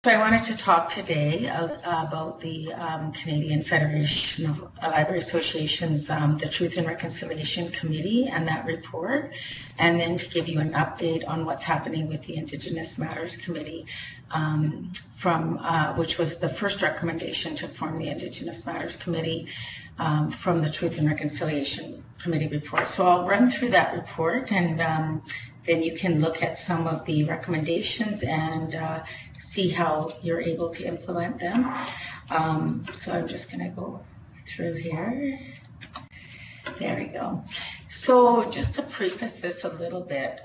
So I wanted to talk today about the Canadian Federation of Library Associations, the Truth and Reconciliation Committee and that report, and then to give you an update on what's happening with the Indigenous Matters Committee, which was the first recommendation to form the Indigenous Matters Committee from the Truth and Reconciliation Committee report. So I'll run through that report, and then you can look at some of the recommendations and see how you're able to implement them. So I'm just going to go through here. There we go. So just to preface this a little bit,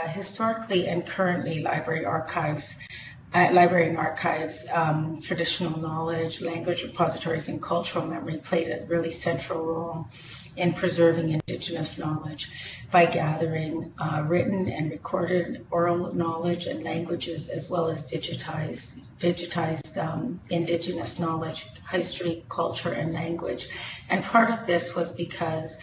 historically and currently, library archives, traditional knowledge, language repositories, and cultural memory played a really central role in preserving Indigenous knowledge by gathering written and recorded oral knowledge and languages, as well as digitized Indigenous knowledge, history, culture, and language. And part of this was because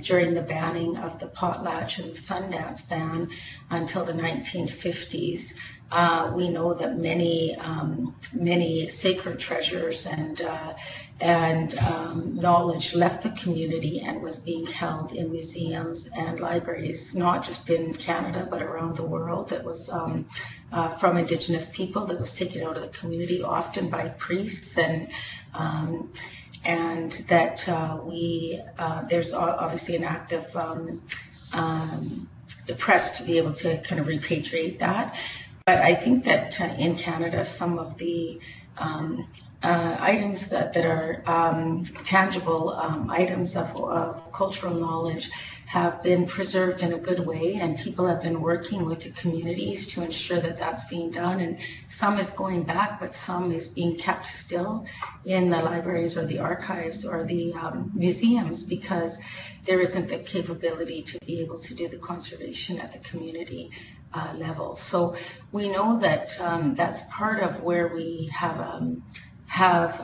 during the banning of the potlatch and the Sundance ban until the 1950s, we know that many sacred treasures and knowledge left the community and was being held in museums and libraries, not just in Canada but around the world. That was from Indigenous people, that was taken out of the community, often by priests, and that there's obviously an active press to be able to kind of repatriate that. But I think that in Canada, some of the items that are tangible items of cultural knowledge have been preserved in a good way, and people have been working with the communities to ensure that that's being done. And some is going back, but some is being kept still in the libraries or the archives or the museums, because there isn't the capability to be able to do the conservation at the community level. So we know that that's part of where we have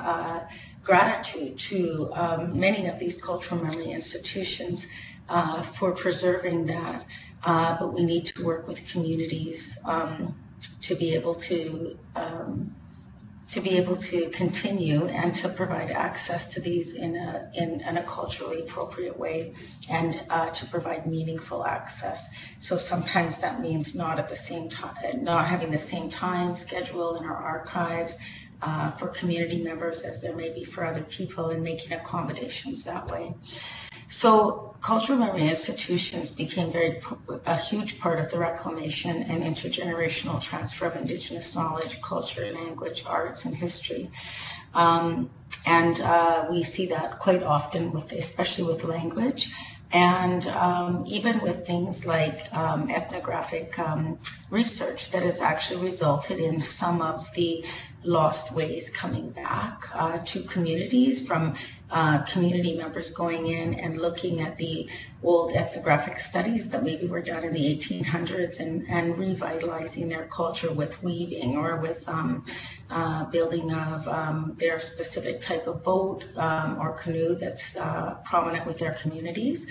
gratitude to many of these cultural memory institutions for preserving that, but we need to work with communities to be able to continue and to provide access to these in a culturally appropriate way, and to provide meaningful access. So sometimes that means not having the same time schedule in our archives for community members as there may be for other people, and making accommodations that way. So cultural memory institutions became a huge part of the reclamation and intergenerational transfer of Indigenous knowledge, culture, language, arts, and history. And we see that quite often, especially with language, and even with things like ethnographic research that has actually resulted in some of the lost ways coming back to communities, from community members going in and looking at the old ethnographic studies that maybe were done in the 1800s and revitalizing their culture with weaving or with building of their specific type of boat or canoe that's prominent with their communities.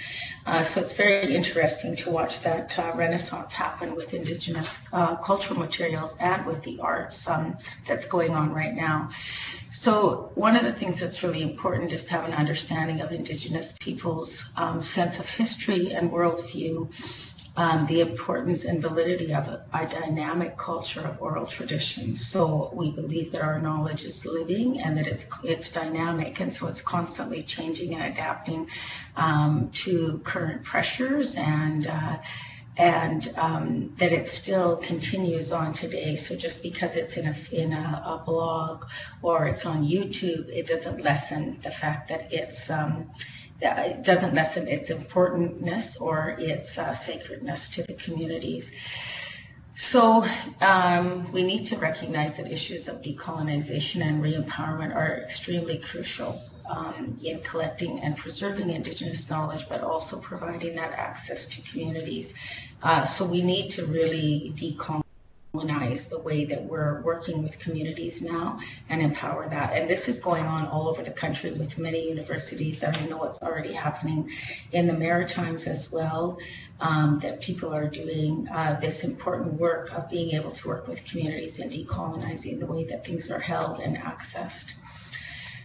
So it's very interesting to watch that renaissance happen with Indigenous cultural materials and with the arts that's going on right now. So one of the things that's really important is to have an understanding of Indigenous peoples' sense of history and worldview, the importance and validity of a dynamic culture of oral traditions. So we believe that our knowledge is living and that it's dynamic, and so it's constantly changing and adapting to current pressures, and that it still continues on today. So just because it's in a blog or it's on YouTube, it doesn't lessen the fact that it doesn't lessen its importantness or its sacredness to the communities. So we need to recognize that issues of decolonization and re-empowerment are extremely crucial in collecting and preserving Indigenous knowledge, but also providing that access to communities. So we need to really decolonize the way that we're working with communities now and empower that. And this is going on all over the country with many universities, and I know it's already happening in the Maritimes as well, that people are doing this important work of being able to work with communities and decolonizing the way that things are held and accessed.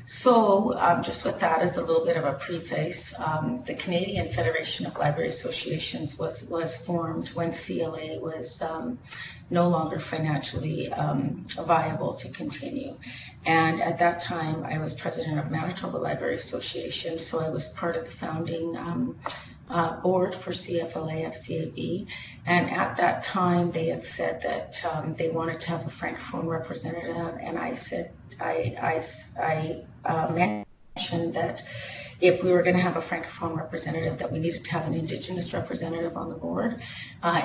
So just with that as a little bit of a preface, the Canadian Federation of Library Associations was formed when CLA was no longer financially viable to continue. And at that time, I was president of Manitoba Library Association, so I was part of the founding board for CFLA-FCAB. And at that time, they had said that they wanted to have a Francophone representative, and I said, I mentioned that if we were going to have a Francophone representative, that we needed to have an Indigenous representative on the board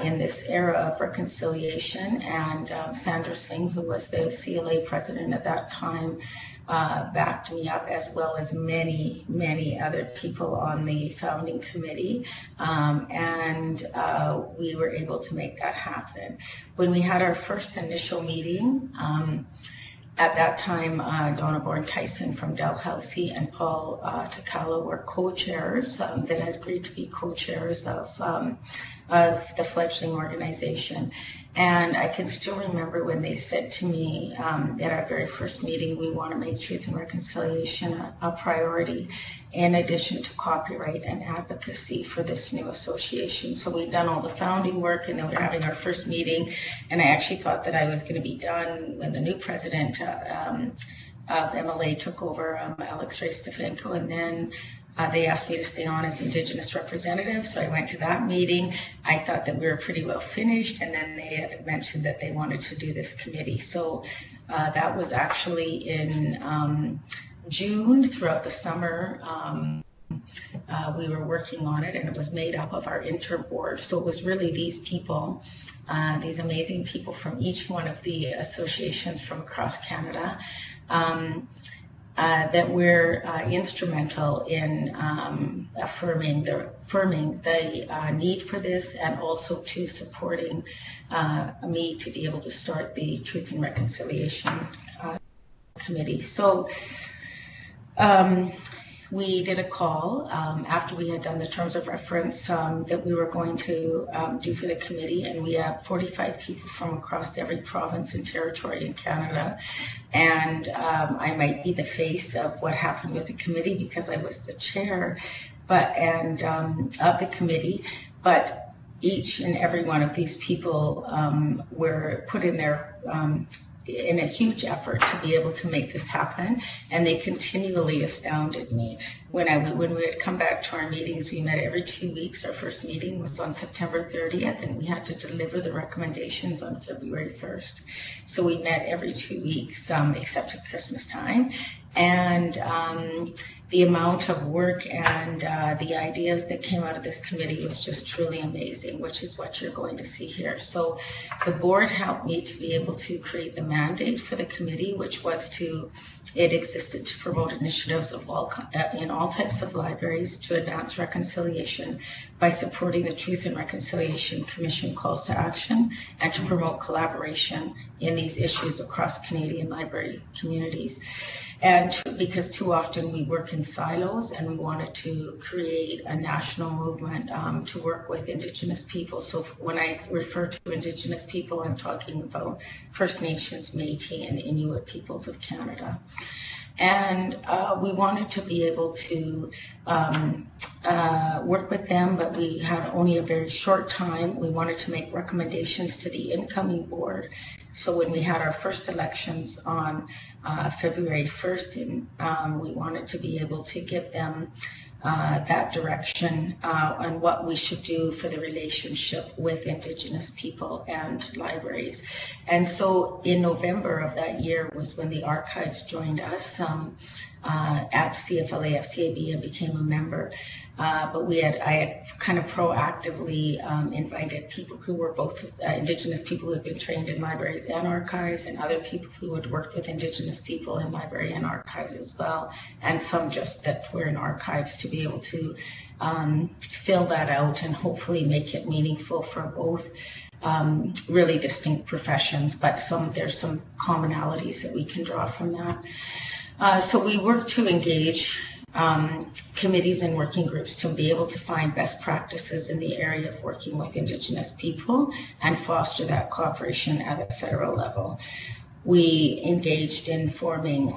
in this era of reconciliation. And Sandra Singh, who was the CLA president at that time, backed me up, as well as many, many other people on the founding committee. And we were able to make that happen. When we had our first initial meeting, at that time, Donna Bourne-Tyson from Dalhousie and Paul Takala were co-chairs that had agreed to be co-chairs of the fledgling organization. And I can still remember when they said to me at our very first meeting, we want to make truth and reconciliation a priority, in addition to copyright and advocacy for this new association. So we'd done all the founding work, and then we were having our first meeting, and I actually thought that I was going to be done when the new president of MLA took over, Alex Ray-Stefanko, and then they asked me to stay on as Indigenous representative, so I went to that meeting. I thought that we were pretty well finished, and then they had mentioned that they wanted to do this committee. So that was actually in June. Throughout the summer, we were working on it, and it was made up of our inter-board. So it was really these people, these amazing people from each one of the associations from across Canada, that we're instrumental in affirming the need for this, and also to supporting me to be able to start the Truth and Reconciliation Committee. So we did a call after we had done the terms of reference that we were going to do for the committee, and we have 45 people from across every province and territory in Canada. And I might be the face of what happened with the committee because I was the chair, of the committee, but each and every one of these people were put in their in a huge effort to be able to make this happen, and they continually astounded me. When we would come back to our meetings, we met every 2 weeks. Our first meeting was on September 30th, and we had to deliver the recommendations on February 1st. So we met every 2 weeks, except at Christmas time. And the amount of work and the ideas that came out of this committee was just truly amazing, which is what you're going to see here. So the board helped me to be able to create the mandate for the committee, which was it existed to promote initiatives of in all types of libraries to advance reconciliation by supporting the Truth and Reconciliation Commission calls to action, and to promote collaboration in these issues across Canadian library communities. And because too often we work in silos, and we wanted to create a national movement to work with Indigenous people. So when I refer to Indigenous people, I'm talking about First Nations, Métis, and Inuit peoples of Canada. And we wanted to be able to work with them, but we had only a very short time. We wanted to make recommendations to the incoming board. So when we had our first elections on February 1st, and we wanted to be able to give them that direction on what we should do for the relationship with Indigenous people and libraries. And so in November of that year was when the archives joined us at CFLA-FCAB and became a member. But I had kind of proactively invited people who were both Indigenous people who had been trained in libraries and archives, and other people who had worked with Indigenous people in library and archives as well, and some just that were in archives, to be able to fill that out and hopefully make it meaningful for both really distinct professions, but there's some commonalities that we can draw from that. So we work to engage committees and working groups to be able to find best practices in the area of working with Indigenous people and foster that cooperation at a federal level. We engaged in forming,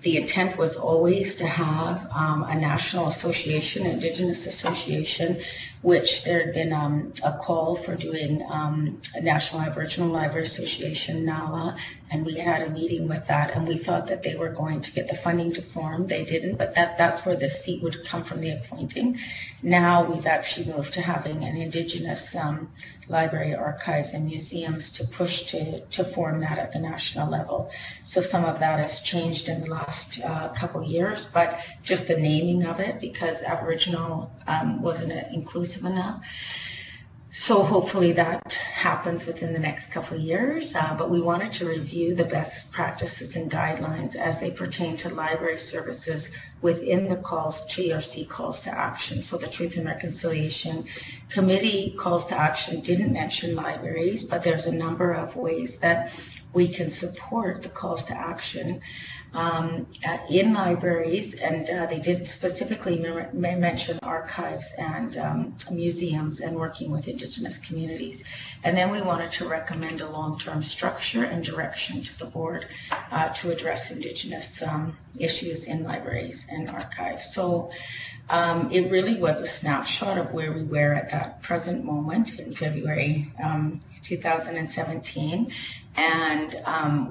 the intent was always to have a national association, Indigenous association, which there had been a call for doing a National Aboriginal Library Association, NALA, and we had a meeting with that, and we thought that they were going to get the funding to form. They didn't, but that's where the seat would come from, the appointing. Now we've actually moved to having an Indigenous library, archives, and museums to push to form that at the national level. So some of that has changed in the last couple years, but just the naming of it, because Aboriginal wasn't inclusive enough. So hopefully that happens within the next couple of years, but we wanted to review the best practices and guidelines as they pertain to library services within the TRC calls to action. So the Truth and Reconciliation Committee calls to action didn't mention libraries, but there's a number of ways that we can support the calls to action in libraries, and they did specifically mention archives and museums and working with Indigenous communities. And then we wanted to recommend a long-term structure and direction to the board to address Indigenous issues in libraries and archives. So it really was a snapshot of where we were at that present moment in February 2017. And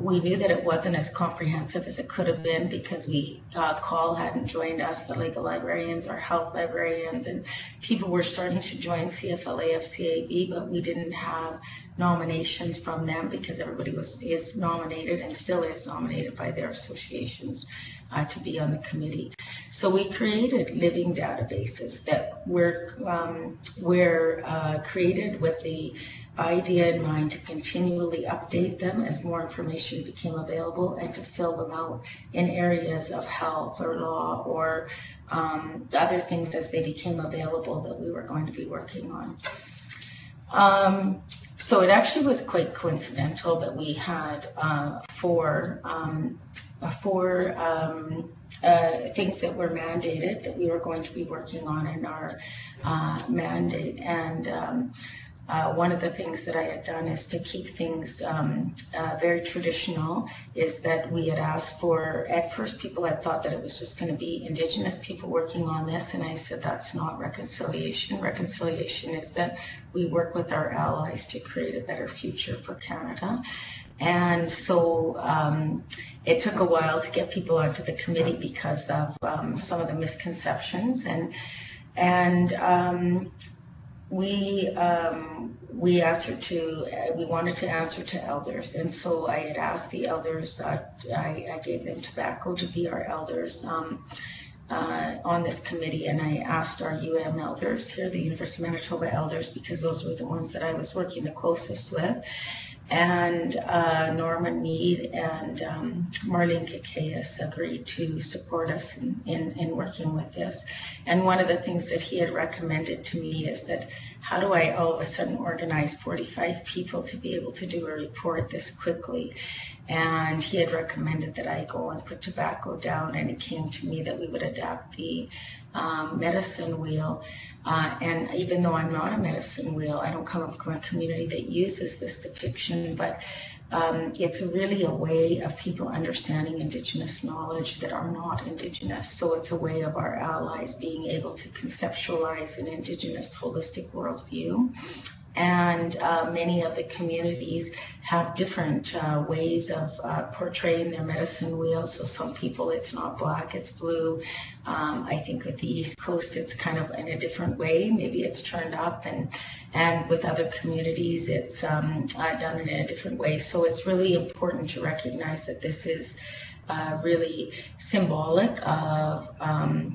we knew that it wasn't as comprehensive as it could have been because CAUL hadn't joined us, the legal librarians or health librarians, and people were starting to join CFLA-FCAB, but we didn't have nominations from them because everybody is nominated and still is nominated by their associations to be on the committee. So we created living databases that were created with the idea in mind to continually update them as more information became available and to fill them out in areas of health or law or other things as they became available that we were going to be working on. So it actually was quite coincidental that we had four things that were mandated that we were going to be working on in our mandate. And one of the things that I had done is to keep things very traditional, is that we had asked for, at first people had thought that it was just going to be Indigenous people working on this, and I said that's not reconciliation. Reconciliation is that we work with our allies to create a better future for Canada. And so it took a while to get people onto the committee because of some of the misconceptions, and we wanted to answer to elders, and so I had asked the elders. I gave them tobacco to be our elders on this committee, and I asked our elders here, the University of Manitoba elders, because those were the ones that I was working the closest with. And Norman Mead and Marlene Kikeas agreed to support us in working with this. And one of the things that he had recommended to me is that how do I all of a sudden organize 45 people to be able to do a report this quickly? And he had recommended that I go and put tobacco down, and it came to me that we would adapt the medicine wheel. And even though I'm not a medicine wheel, I don't come from a community that uses this depiction, but it's really a way of people understanding Indigenous knowledge that are not Indigenous. So it's a way of our allies being able to conceptualize an Indigenous holistic worldview. And many of the communities have different ways of portraying their medicine wheel. So some people, it's not black, it's blue. I think with the East Coast, it's kind of in a different way. Maybe it's turned up, and with other communities, it's done in a different way. So it's really important to recognize that this is really symbolic of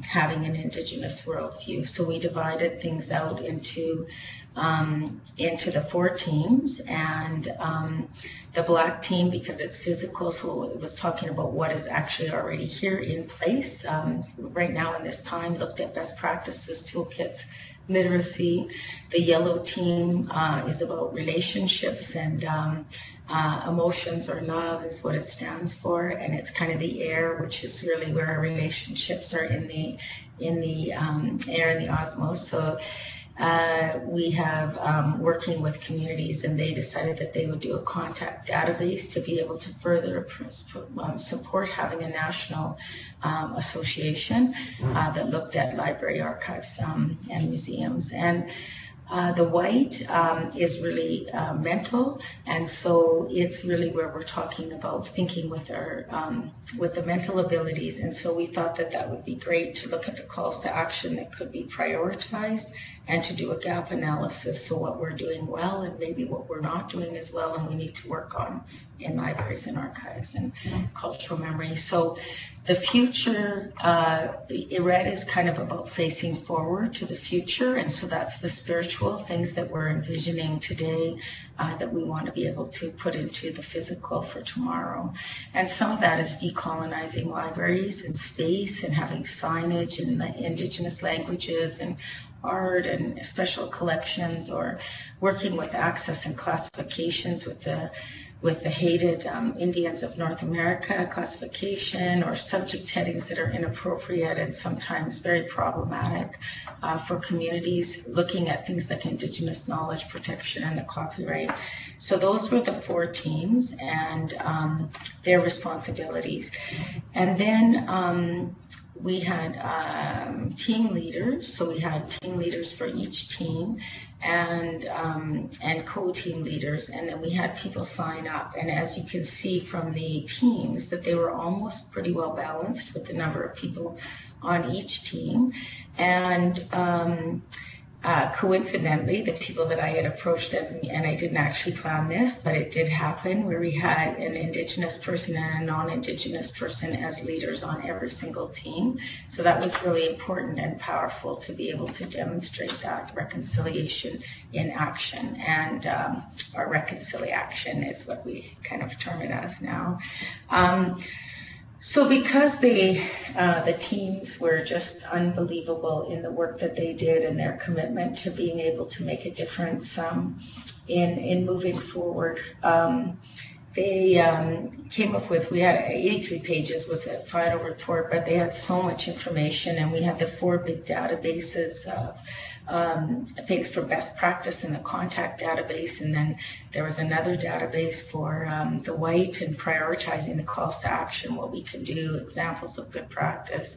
having an Indigenous worldview. So we divided things out into the 4 teams, and the black team, because it's physical, so it was talking about what is actually already here in place right now in this time, looked at best practices, toolkits, literacy. The yellow team is about relationships, and emotions or love is what it stands for, and it's kind of the air, which is really where our relationships are in the air and the osmos. So we have working with communities, and they decided that they would do a contact database to be able to further support having a national association that looked at library archives and museums. And the white is really mental, and so it's really where we're talking about thinking with our with the mental abilities. And so we thought that that would be great to look at the calls to action that could be prioritized, and to do a gap analysis, so what we're doing well and maybe what we're not doing as well, and we need to work on in libraries and archives and cultural memory. So the future, red is kind of about facing forward to the future, and so that's the spiritual things that we're envisioning today that we want to be able to put into the physical for tomorrow. And some of that is decolonizing libraries and space, and having signage in the Indigenous languages, and art and special collections, or working with access and classifications with the hated Indians of North America classification, or subject headings that are inappropriate and sometimes very problematic for communities, looking at things like Indigenous knowledge protection and the copyright. So those were the 4 teams and their responsibilities. And then we had team leaders, so we had team leaders for each team, and co-team leaders, and then we had people sign up. And as you can see from the teams, that they were almost pretty well balanced with the number of people on each team. And coincidentally, the people that I had approached and I didn't actually plan this, but it did happen, where we had an Indigenous person and a non-Indigenous person as leaders on every single team. So that was really important and powerful to be able to demonstrate that reconciliation in action. And our reconciliation is what we kind of term it as now. So because the teams were just unbelievable in the work that they did and their commitment to being able to make a difference in moving forward, they came up with, we had 83 pages was the final report, but they had so much information, and we had the 4 big databases of things for best practice in the contact database, and then there was another database for the white and prioritizing the calls to action, what we can do, examples of good practice.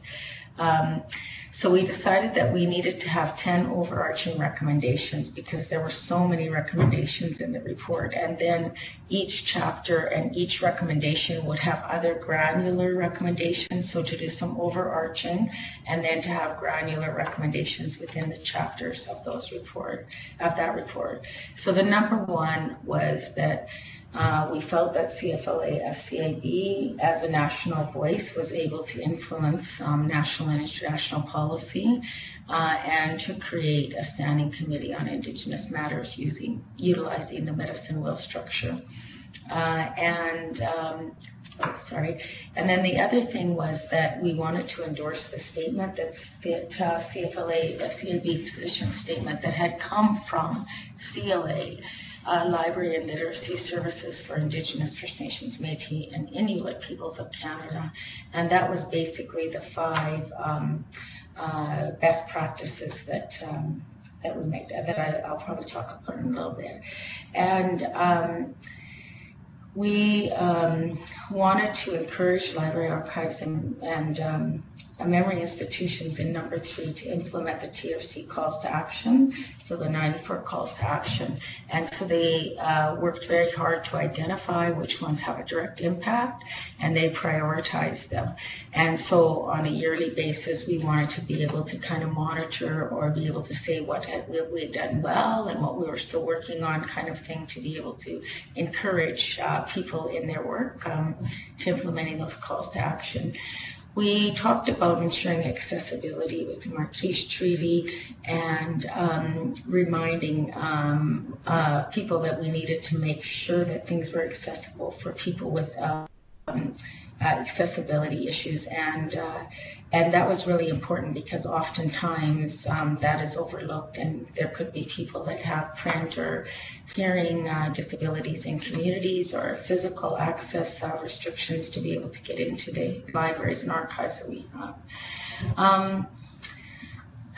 So we decided that we needed to have 10 overarching recommendations, because there were so many recommendations in the report, and then each chapter and each recommendation would have other granular recommendations, so to do some overarching, and then to have granular recommendations within the chapters of that report. So the number 1 was that we felt that CFLA-FCAB as a national voice was able to influence national and international policy, and to create a standing committee on Indigenous matters utilizing the medicine will structure. And then the other thing was that we wanted to endorse the statement, that's the CFLA-FCAB position statement that had come from CLA, Library and Literacy Services for Indigenous, First Nations, Métis, and Inuit Peoples of Canada. And that was basically the 5 best practices that we made, that I'll probably talk about in a little bit. And we wanted to encourage library archives and memory institutions in number 3 to implement the TRC calls to action, so the 94 calls to action. And so they worked very hard to identify which ones have a direct impact, and they prioritized them. And so on a yearly basis, we wanted to be able to kind of monitor, or be able to say what we had done well and what we were still working on, kind of thing, to be able to encourage people in their work to implementing those calls to action. We talked about ensuring accessibility with the Marquise Treaty, and reminding people that we needed to make sure that things were accessible for people with accessibility issues, and that was really important because oftentimes that is overlooked, and there could be people that have print or hearing disabilities in communities or physical access restrictions to be able to get into the libraries and archives that we have.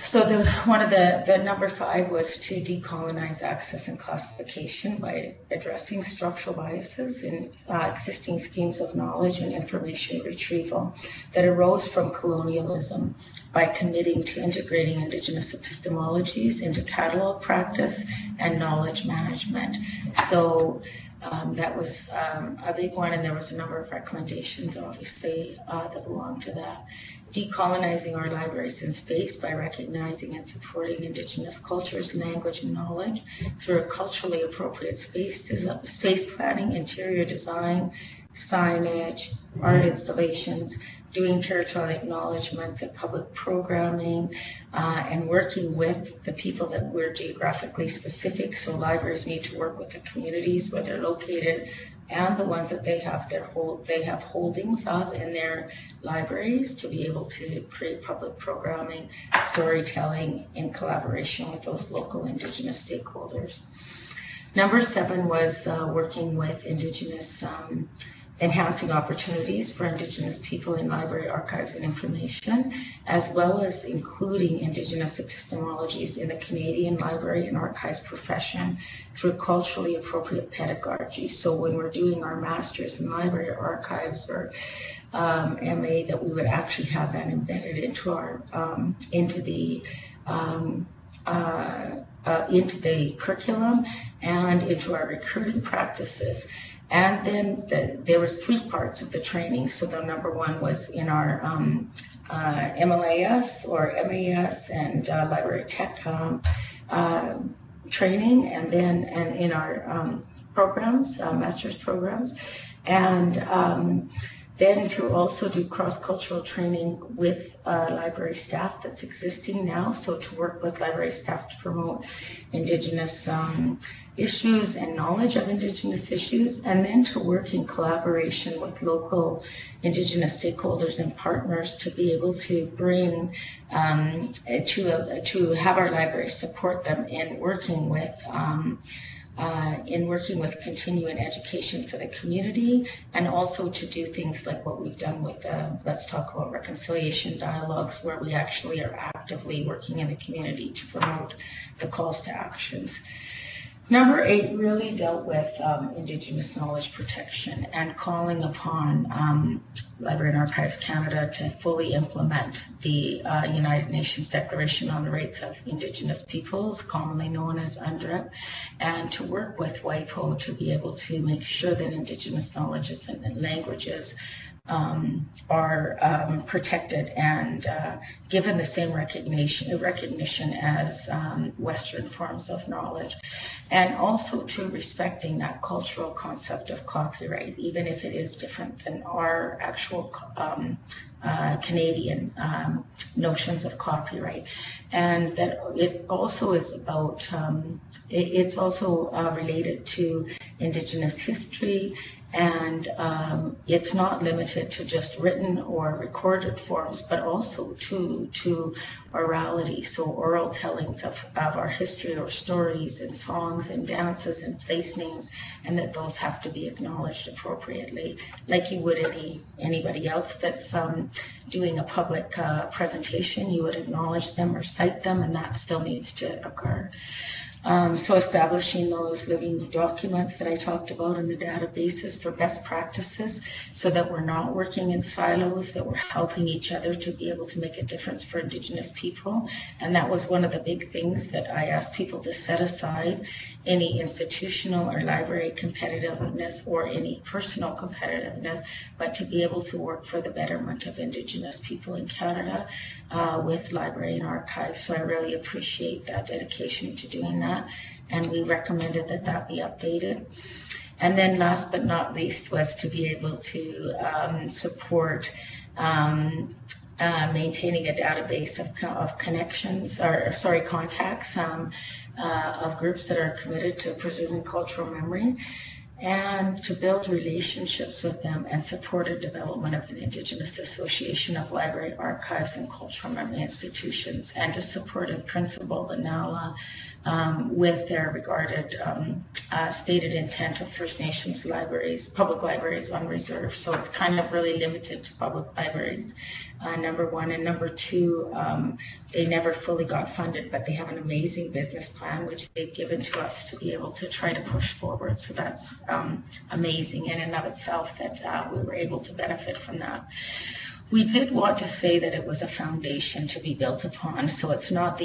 So one of the number 5 was to decolonize access and classification by addressing structural biases in existing schemes of knowledge and information retrieval that arose from colonialism by committing to integrating Indigenous epistemologies into catalog practice and knowledge management. So that was a big one, and there was a number of recommendations, obviously, that belong to that. Decolonizing our libraries in space by recognizing and supporting Indigenous cultures, language, and knowledge through a culturally appropriate space planning, interior design, signage, art installations, doing territorial acknowledgements and public programming, and working with the people that were geographically specific. So libraries need to work with the communities where they're located and the ones that they have holdings of in their libraries to be able to create public programming, storytelling in collaboration with those local Indigenous stakeholders. Number 7 was working with Indigenous enhancing opportunities for Indigenous people in library archives and information, as well as including Indigenous epistemologies in the Canadian library and archives profession through culturally appropriate pedagogy. So when we're doing our master's in library archives or MA, that we would actually have that embedded into our into the curriculum and into our recruiting practices. And then there was 3 parts of the training. So the number 1 was in our MLAS or MAS and library tech training, and then in our programs, master's programs, and then to also do cross-cultural training with library staff that's existing now. So to work with library staff to promote Indigenous issues and knowledge of Indigenous issues, and then to work in collaboration with local Indigenous stakeholders and partners to be able to bring, to have our libraries support them in working with continuing education for the community, and also to do things like what we've done with Let's Talk About Reconciliation dialogues, where we actually are actively working in the community to promote the calls to actions. Number 8 really dealt with Indigenous knowledge protection and calling upon Library and Archives Canada to fully implement the United Nations Declaration on the Rights of Indigenous Peoples, commonly known as UNDRIP, and to work with WIPO to be able to make sure that Indigenous knowledges and languages are protected and given the same recognition as Western forms of knowledge, and also to respecting that cultural concept of copyright, even if it is different than our actual Canadian notions of copyright. And that it also is about, it's also related to Indigenous history, and it's not limited to just written or recorded forms, but also to orality, so oral tellings of our history or stories and songs and dances and place names, and that those have to be acknowledged appropriately, like you would anybody else that's doing a public presentation. You would acknowledge them or cite them, and that still needs to occur. So establishing those living documents that I talked about in the databases for best practices, so that we're not working in silos, that we're helping each other to be able to make a difference for Indigenous people. And that was one of the big things that I asked people to set aside any institutional or library competitiveness or any personal competitiveness, but to be able to work for the betterment of Indigenous people in Canada with library and archives. So I really appreciate that dedication to doing that, and we recommended that that be updated. And then last but not least was to be able to support maintaining a database of connections, or sorry, contacts of groups that are committed to preserving cultural memory, and to build relationships with them and support the development of an Indigenous Association of Library, Archives, and Cultural Memory Institutions, and to support in principle the NALA with their regarded stated intent of First Nations libraries, public libraries on reserve. So it's kind of really limited to public libraries, number one. And number two, they never fully got funded, but they have an amazing business plan, which they've given to us to be able to try to push forward. So that's amazing in and of itself that we were able to benefit from that. We did want to say that it was a foundation to be built upon. So it's not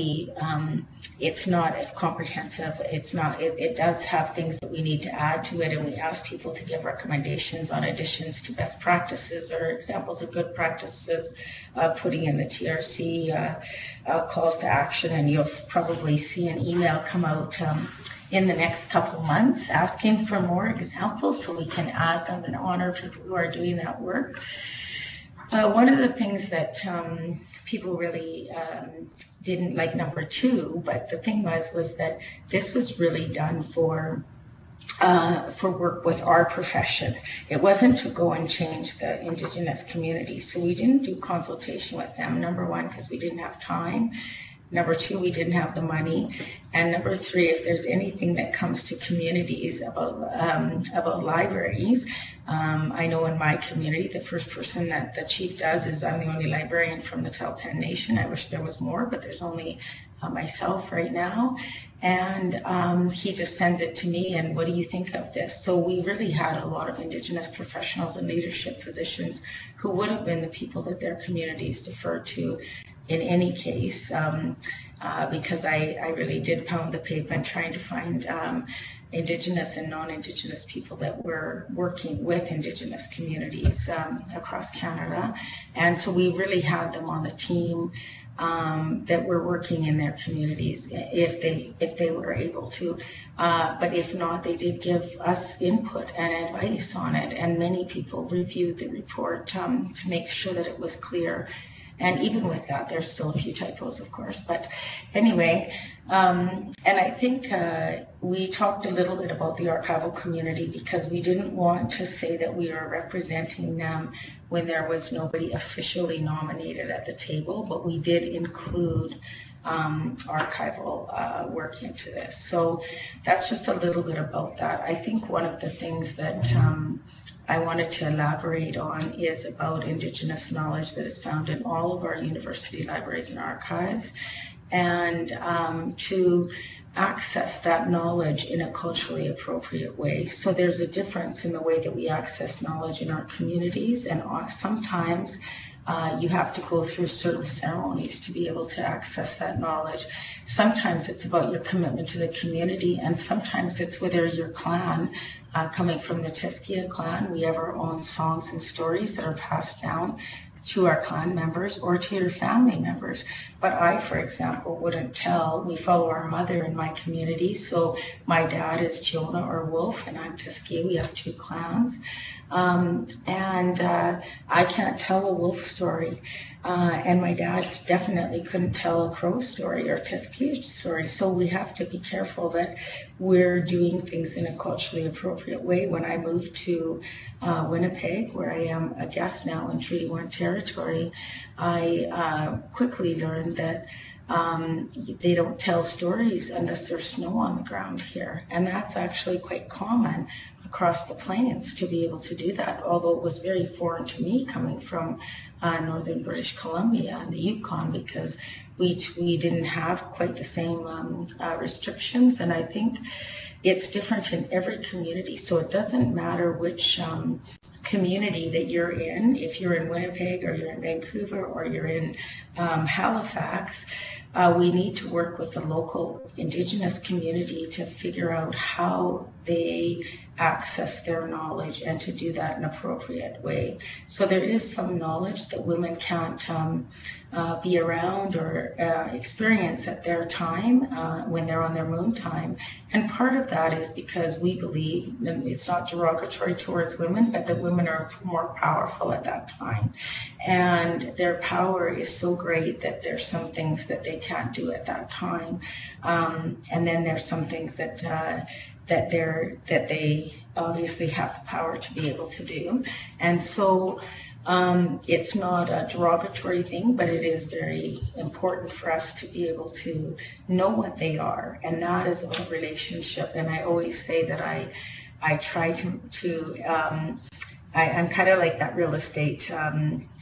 it's not as comprehensive. It does have things that we need to add to it, and we ask people to give recommendations on additions to best practices or examples of good practices, putting in the TRC calls to action, and you'll probably see an email come out in the next couple months asking for more examples so we can add them and honor people who are doing that work. One of the things that people really didn't like, number two, but the thing was that this was really done for work with our profession. It wasn't to go and change the Indigenous community. So we didn't do consultation with them, number one, because we didn't have time. Number two, we didn't have the money. And number three, if there's anything that comes to communities about libraries, I know in my community, the first person that the chief does is I'm the only librarian from the Tahltan Nation. I wish there was more, but there's only myself right now. And he just sends it to me, and what do you think of this? So we really had a lot of Indigenous professionals in leadership positions who would have been the people that their communities deferred to in any case, because I really did pound the pavement trying to find Indigenous and non-Indigenous people that were working with Indigenous communities across Canada. And so we really had them on the team that were working in their communities if they were able to. But if not, they did give us input and advice on it. And many people reviewed the report to make sure that it was clear. And even with that, there's still a few typos, of course. But anyway, and I think we talked a little bit about the archival community because we didn't want to say that we were representing them when there was nobody officially nominated at the table, but we did include archival work into this. So that's just a little bit about that. I think one of the things that I wanted to elaborate on is about Indigenous knowledge that is found in all of our university libraries and archives, and to access that knowledge in a culturally appropriate way. So there's a difference in the way that we access knowledge in our communities, and sometimes you have to go through certain ceremonies to be able to access that knowledge. Sometimes it's about your commitment to the community, and sometimes it's whether your clan, coming from the Tiskia clan, we have our own songs and stories that are passed down to our clan members or to your family members. But I, for example, wouldn't tell. We follow our mother in my community. So my dad is Chiona or Wolf, and I'm Tiskia. We have two clans. I can't tell a wolf story. And my dad definitely couldn't tell a crow story or Tiskia story. So we have to be careful that we're doing things in a culturally appropriate way. When I moved to Winnipeg, where I am a guest now in Treaty 1 territory, I quickly learned that they don't tell stories unless there's snow on the ground here. And that's actually quite common across the plains to be able to do that, although it was very foreign to me coming from northern British Columbia and the Yukon, because we didn't have quite the same restrictions. And I think it's different in every community. So it doesn't matter which community that you're in, if you're in Winnipeg or you're in Vancouver or you're in Halifax, we need to work with the local Indigenous community to figure out how they access their knowledge and to do that in an appropriate way. So there is some knowledge that women can't be around or experience at their time when they're on their moon time. And part of that is because we believe, and it's not derogatory towards women, but that women are more powerful at that time. And their power is so great that there's some things that they can't do at that time. And then there's some things that that they obviously have the power to be able to do. And so it's not a derogatory thing, but it is very important for us to be able to know what they are, and that is a relationship. And I always say that I try I'm kind of like that real estate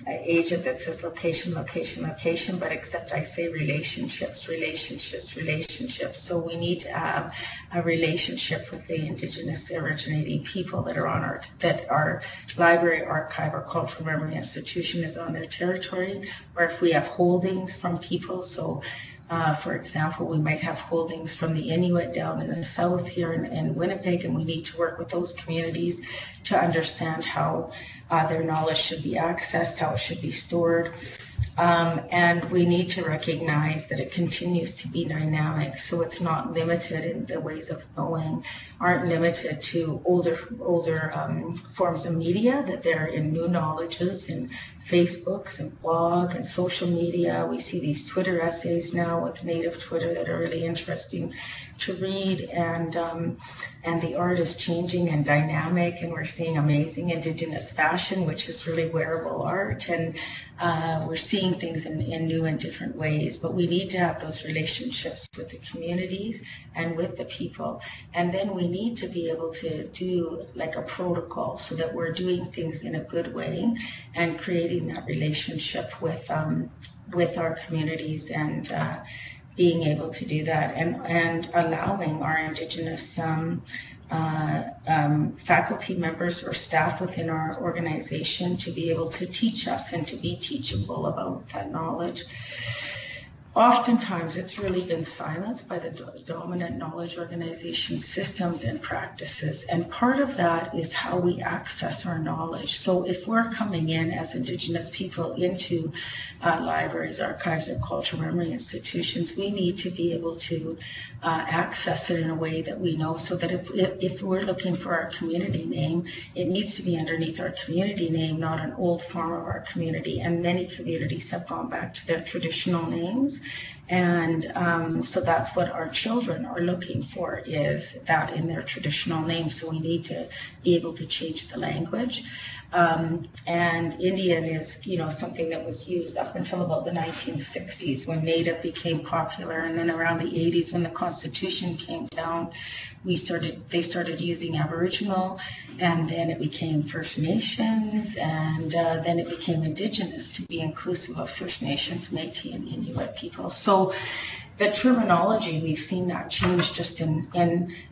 agent that says location, location, location, but except I say relationships, relationships, relationships. So we need to have a relationship with the Indigenous originating people that are on that our library, archive, or cultural memory institution is on their territory, or if we have holdings from people. So for example, we might have holdings from the Inuit down in the south here in Winnipeg, and we need to work with those communities to understand how their knowledge should be accessed, how it should be stored. And we need to recognize that it continues to be dynamic, so it's not limited, in the ways of knowing aren't limited to older forms of media, that they're in new knowledges and Facebooks and blog and social media. We see these Twitter essays now with native Twitter that are really interesting to read, and the art is changing and dynamic, and we're seeing amazing Indigenous fashion, which is really wearable art, and we're seeing things in new and different ways. But we need to have those relationships with the communities and with the people, and then we need to be able to do like a protocol so that we're doing things in a good way and creating that relationship with our communities, and being able to do that, and allowing our Indigenous faculty members or staff within our organization to be able to teach us and to be teachable about that knowledge. Oftentimes, it's really been silenced by the dominant knowledge organization systems and practices, and part of that is how we access our knowledge. So if we're coming in as Indigenous people into libraries, archives, or cultural memory institutions, we need to be able to access it in a way that we know, so that if we're looking for our community name, it needs to be underneath our community name, not an old form of our community. And many communities have gone back to their traditional names. And so that's what our children are looking for, is that in their traditional name. So we need to be able to change the language. And Indian is, something that was used up until about the 1960s, when Native became popular, and then around the 80s when the Constitution came down, they started using Aboriginal, and then it became First Nations, and then it became Indigenous, to be inclusive of First Nations, Métis, and Inuit people. So the terminology, we've seen that change just in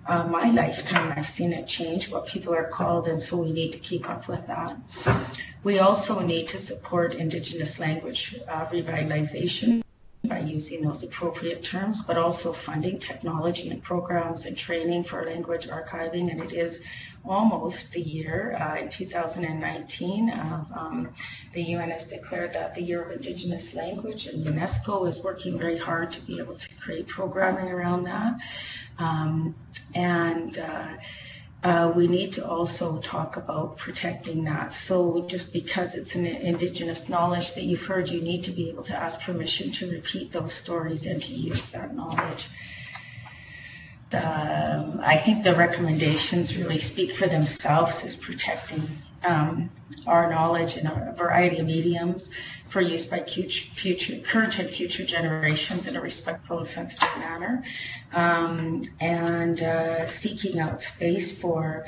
my lifetime. I've seen it change, what people are called, and so we need to keep up with that. We also need to support Indigenous language revitalization by using those appropriate terms, but also funding technology and programs and training for language archiving. And it is almost the year in 2019 of the UN has declared that the Year of Indigenous Language, and UNESCO is working very hard to be able to create programming around that. We need to also talk about protecting that. So just because it's an Indigenous knowledge that you've heard, you need to be able to ask permission to repeat those stories and to use that knowledge. I think the recommendations really speak for themselves, is protecting our knowledge in a variety of mediums for use by current and future generations in a respectful and sensitive manner, and seeking out space for,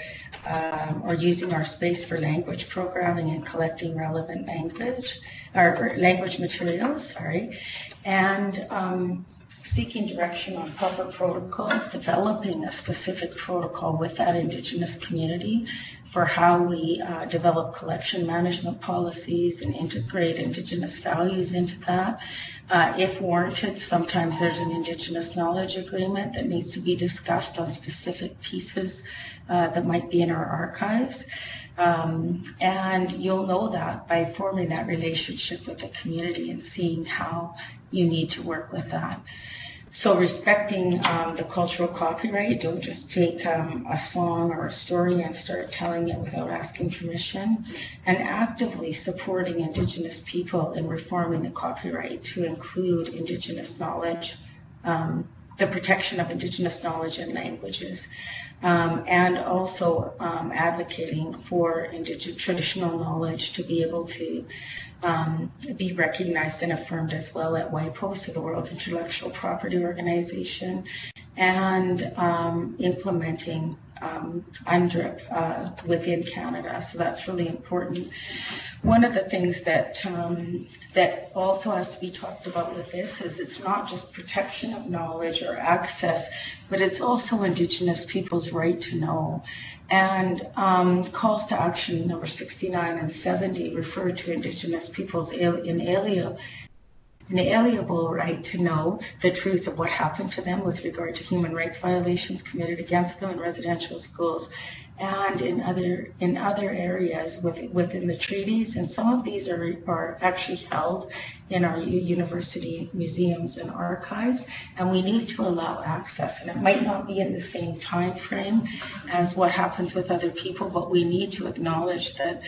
or using our space for language programming and collecting relevant language, or language materials, and seeking direction on proper protocols, developing a specific protocol with that Indigenous community for how we develop collection management policies and integrate Indigenous values into that. If warranted, sometimes there's an Indigenous knowledge agreement that needs to be discussed on specific pieces that might be in our archives. And you'll know that by forming that relationship with the community and seeing how you need to work with that. So respecting the cultural copyright, don't just take a song or a story and start telling it without asking permission, and actively supporting Indigenous people in reforming the copyright to include Indigenous knowledge the protection of Indigenous knowledge and languages, and also advocating for traditional knowledge to be able to be recognized and affirmed as well at WIPO, so the World Intellectual Property Organization, and implementing UNDRIP within Canada. So that's really important. One of the things that that also has to be talked about with this is it's not just protection of knowledge or access, but it's also Indigenous people's right to know. And calls to action number 69 and 70 refer to Indigenous people's inalienable right to know the truth of what happened to them with regard to human rights violations committed against them in residential schools and in other areas within the treaties. And some of these are actually held in our university museums and archives, and we need to allow access. And it might not be in the same time frame as what happens with other people, but we need to acknowledge that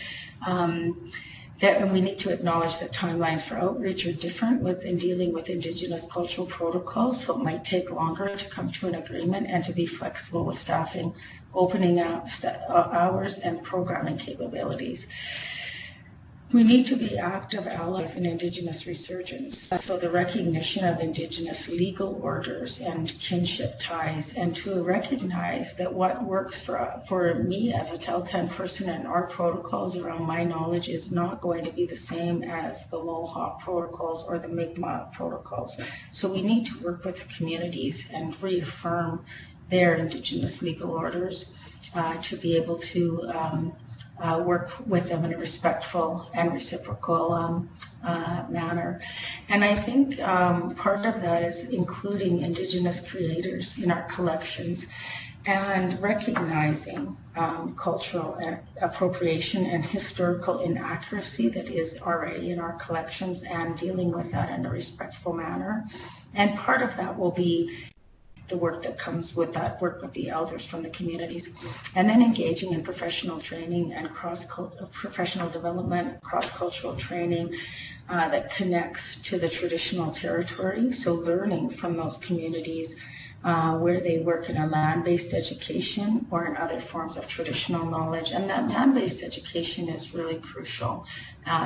and we need to acknowledge that timelines for outreach are different in dealing with Indigenous cultural protocols, so it might take longer to come to an agreement and to be flexible with staffing, opening hours, and programming capabilities. We need to be active allies in Indigenous resurgence, so the recognition of Indigenous legal orders and kinship ties, and to recognize that what works for me as a Tahltan person and our protocols around my knowledge is not going to be the same as the Mohawk protocols or the Mi'kmaq protocols. So we need to work with the communities and reaffirm their Indigenous legal orders to be able to work with them in a respectful and reciprocal manner. And I think part of that is including Indigenous creators in our collections and recognizing cultural appropriation and historical inaccuracy that is already in our collections and dealing with that in a respectful manner. And part of that will be the work that comes with that, work with the elders from the communities, and then engaging in professional training and professional development, cross-cultural training that connects to the traditional territory. So learning from those communities where they work in a land-based education or in other forms of traditional knowledge. And that land-based education is really crucial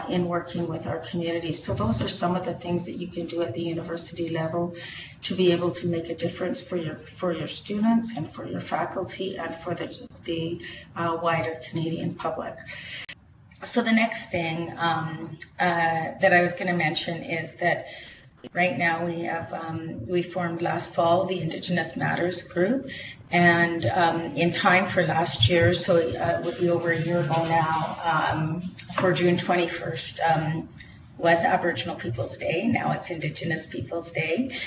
in working with our communities. So those are some of the things that you can do at the university level to be able to make a difference for your students and for your faculty and for the wider Canadian public. So the next thing that I was going to mention is that right now we have, we formed last fall the Indigenous Matters group, and in time for last year, so it would be over a year ago now, for June 21st, was Aboriginal Peoples Day. Now it's Indigenous Peoples Day.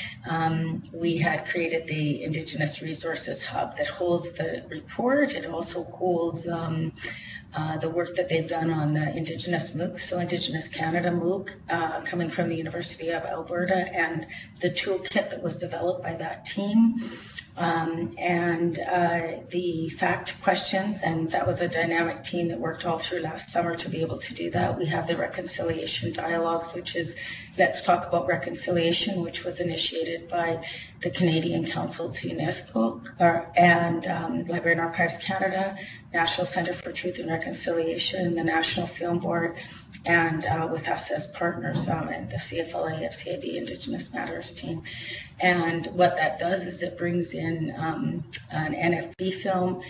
We had created the Indigenous Resources Hub that holds the report. It also holds the work that they've done on the Indigenous MOOC, so Indigenous Canada MOOC, coming from the University of Alberta, and the toolkit that was developed by that team, and the fact questions, and that was a dynamic team that worked all through last summer to be able to do that. We have the reconciliation dialogues, which is Let's Talk About Reconciliation, which was initiated by the Canadian Council to UNESCO and Librarian Archives Canada, National Centre for Truth and Reconciliation, the National Film Board, and with us as partners and the CFLA-FCAB Indigenous Matters team. And what that does is it brings in an NFB film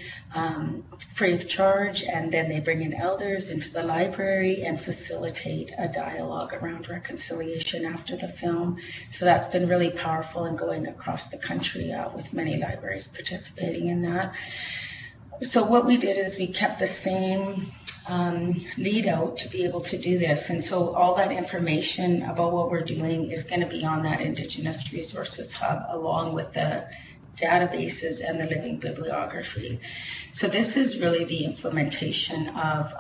free of charge, and then they bring in elders into the library and facilitate a dialogue around reconciliation after the film. So that's been really powerful and going across the country with many libraries participating in that. So what we did is we kept the same lead out to be able to do this. And so all that information about what we're doing is going to be on that Indigenous Resources Hub, along with the databases and the living bibliography. So this is really the implementation of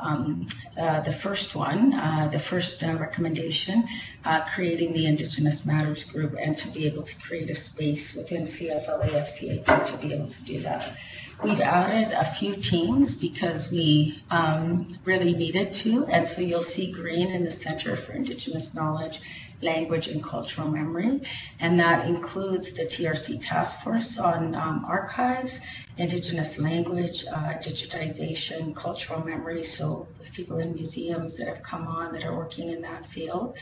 the first one, the first recommendation, creating the Indigenous Matters group, and to be able to create a space within CFLA-FCAB to be able to do that. We've added a few teams because we really needed to, and so you'll see green in the Center for Indigenous Knowledge, Language and Cultural Memory, and that includes the TRC Task Force on Archives, Indigenous Language, Digitization, Cultural Memory, so people in museums that have come on that are working in that field.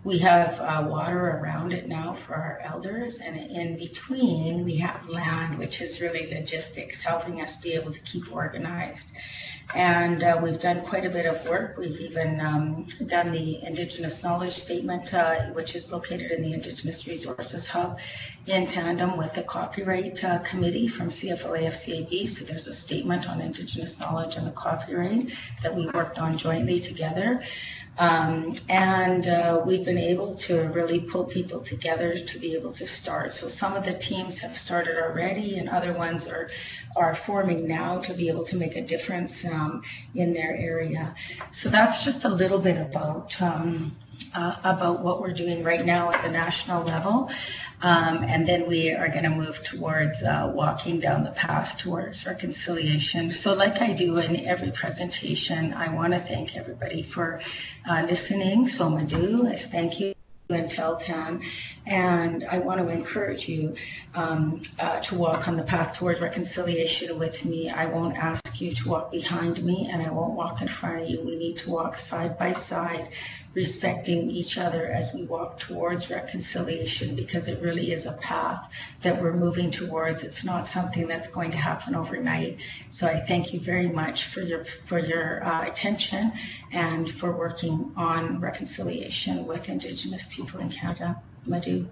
We have water around it now for our elders, and in between we have land, which is really logistics, helping us be able to keep organized. And we've done quite a bit of work. We've even done the Indigenous Knowledge Statement, which is located in the Indigenous Resources Hub, in tandem with the Copyright Committee from CFLA-FCAB. So there's a statement on Indigenous knowledge and the copyright that we worked on jointly together. We've been able to really pull people together to be able to start. So some of the teams have started already, and other ones are forming now to be able to make a difference in their area. So that's just a little bit about what we're doing right now at the national level. And then we are going to move towards walking down the path towards reconciliation. So like I do in every presentation, I want to thank everybody for listening. So Madhu, I thank you, and Teltan, and I want to encourage you to walk on the path towards reconciliation with me. I won't ask you to walk behind me, and I won't walk in front of you. We need to walk side by side, respecting each other as we walk towards reconciliation, because it really is a path that we're moving towards. It's not something that's going to happen overnight. So I thank you very much for your attention and for working on reconciliation with Indigenous people in Canada. Madhu.